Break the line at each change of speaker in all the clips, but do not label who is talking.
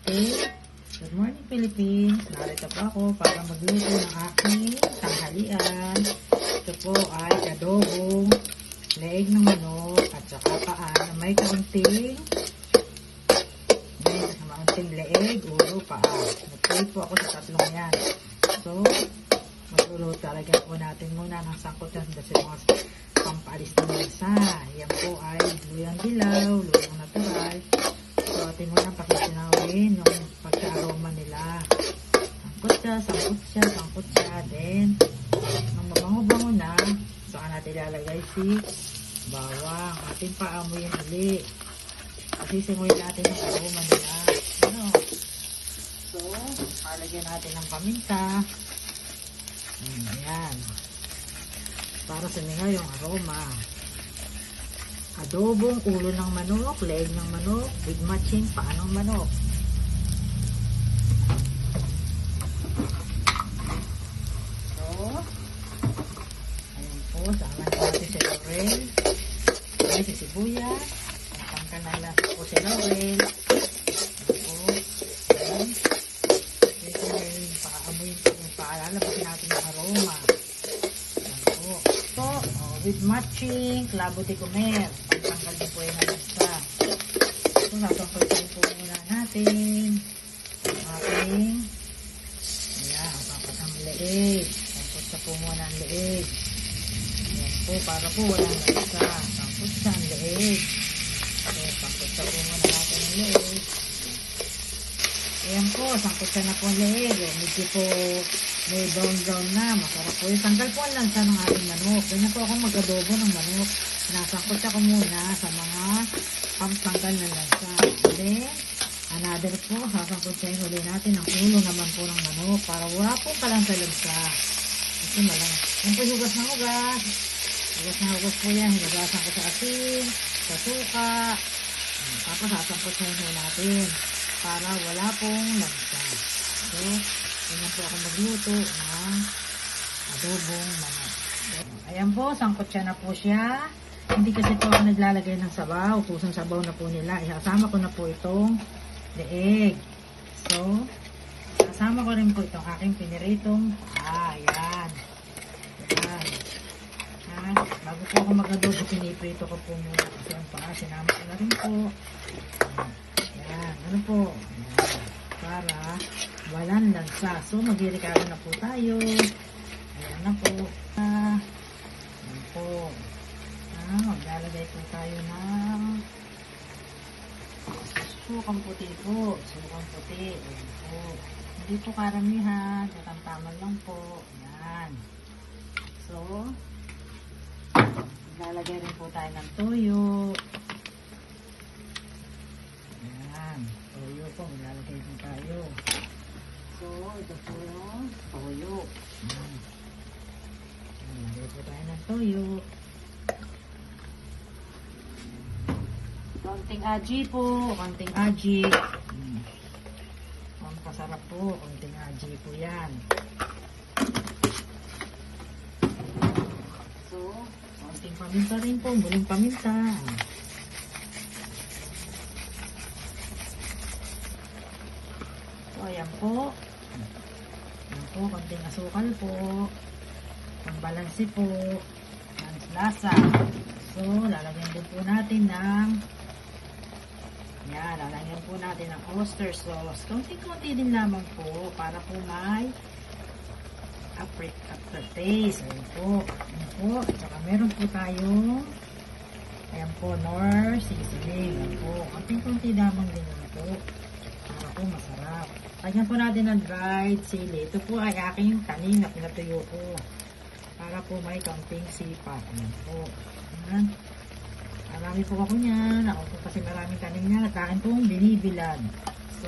Okay? Good morning, Philippines. Narito po ako para magluto ng aking tanghalian. Ito po ay adobong leeg ng manok at saka paa na may kaunting leeg, ulo, paa. Nag-try po ako sa tatlong yan. So, magluluto talaga po natin muna ng sangkutan kasi mga pampalis ng lansa. Yan po ay luyang dilaw, luyang natural. So, atin muna pakisinawin yung pagka-aroma nila. Sangkot siya. Then, nung mabango-bango na, saka natin ilalagay si bawang. Ating paamuyin ulit. Kasi singuin natin yung aroma nila. Ano? So, palagyan natin ng paminta. Ayan. Para sumingaw yung aroma. Adobong ulo ng manok, leeg ng manok, with matching paa ng manok. So, ayan po, sama natin si laurel. Ayan si sibuyas. Tangkan na lang po si laurel. Ayan po. Ayan. Ito ay pakaamoyin po yung paalalabasin natin yung aroma. Ayan po. So, with matching clavo de comer. Pagtanggal din po yung nalansa. So, nasangkot po muna natin ang ating ayan, sangkot ang leeg. Sangkot sa po muna ang leeg. Ayan po, para po walang lansa. Sangkot sa ang leeg. So, sangkot sa po muna natin ang leeg. Ayan po, sangkot sa na po ang leeg. Medyo po may brown na. Masarap po yung tanggal po ang lansa ng ating manok. Ganyan po ako mag-adobo ng manok. Sinasangkot ako muna sa mga pampanggal na lansa. Then, another po, sasangkot sa huli natin ang ulo naman po ng manok para wala po kalansa-lansa. Kasi malang. Yan po hugas na hugas. Hugas na hugas po yan. Hinugasan ko sa asin, sa suka. Tapos sasangkot sa huli natin para wala pong lansa. So, ganyan po ako magluto ng adobong manok. Ayan po, sangkot siya na po siya. Hindi kasi po ako naglalagay ng sabaw. Kusang sabaw na po nila. Isasama ko na po itong leeg. So, isasama ko rin po itong aking piniritong. Ayan. Ayan. Ayan. Bago po ako mag-adobo, piniprito ko po muna. Kasi ang paa, sinama ko na rin po. Ayan. Ano po? Ayan. Para walang lansa. So, mag-irikado na po tayo. Ayan na po. Ayan po. Maglalagay po tayo ng sukang puti po. Sukang puti. Ayan po. Hindi po karamihan. Katamtaman lang po. Ayan. So, maglalagay rin po tayo ng toyo. Ayan. Toyo po. Maglalagay din tayo. So, ito po yung toyo. Ayan. Maglalagay po tayo ng toyo. Konting aji po. Konting aji. Ang pasarap po. Konting aji po yan. So, konting paminta rin po. Muling paminta. So, ayan po. Ayan po. Konting asukal po. Pambalansi po. Ang lasa. So, lalagyan din po natin ng yan, lalagyan po natin ng oyster sauce. Konti-konti din lamang po para po may aftertaste. Ayan po. Ayan po. At saka meron po tayong ayan po, nor seasoning. Ayan po. Konti-konti lamang din po para po masarap. Lagyan po natin ng dried chili. Ito po ay aking tanim na pinatuyo po para po may kaunting sipa. Ayan po. Ayan. Marami po ako niyan. Ako po kasi maraming tanim niya. Nagkain pong binibilad. So,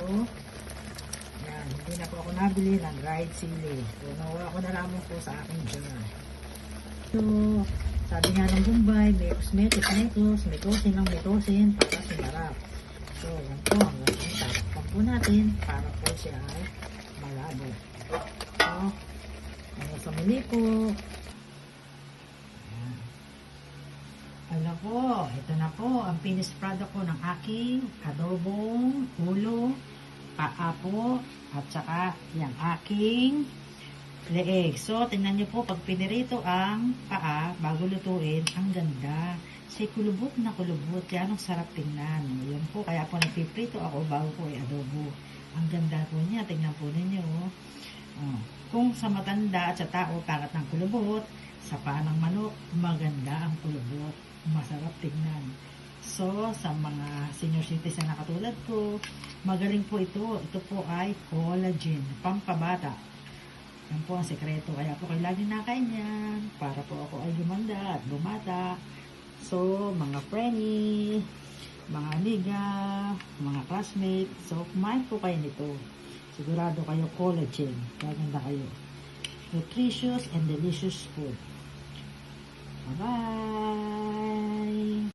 yan. Hindi na po ako nabili ng dried chili. So, nawa ko na lamang po sa aking jar. So, sabi nga ng Bombay, may cosmetic necklace, may tosin ng metosin para sumarap. So, yan po. Tatakpan po natin para po siya ay malabo. So, ano sa muli po. Ano po, ito na po ang finished product ko ng aking adobong ulo, paa po at saka yung aking leeg. So, tingnan nyo po, pag pinirito ang paa, bago lutuin, ang ganda. Say, kulubot na kulubot. Yan ang sarap tingnan. Yan po, kaya po nagpiprito ako bago ko i-adobo. Ang ganda po niya. Tingnan po ninyo. Oh. Kung sa matanda at sa tao, pangat ng kulubot, sa paa ng manok, maganda ang kulubot. Masarap tingnan. So, sa mga senior citizen na katulad ko, magaling po ito. Ito po ay collagen, pampabata. Yan po ang sekreto. Kaya po kayo lagi nakain yan para po ako ay gumanda at bumata. So, mga frenny, mga amiga, mga classmates. So, kumain po kayo nito. Sigurado kayo collagen. Gaganda kayo. Nutritious and delicious food. Bye-bye!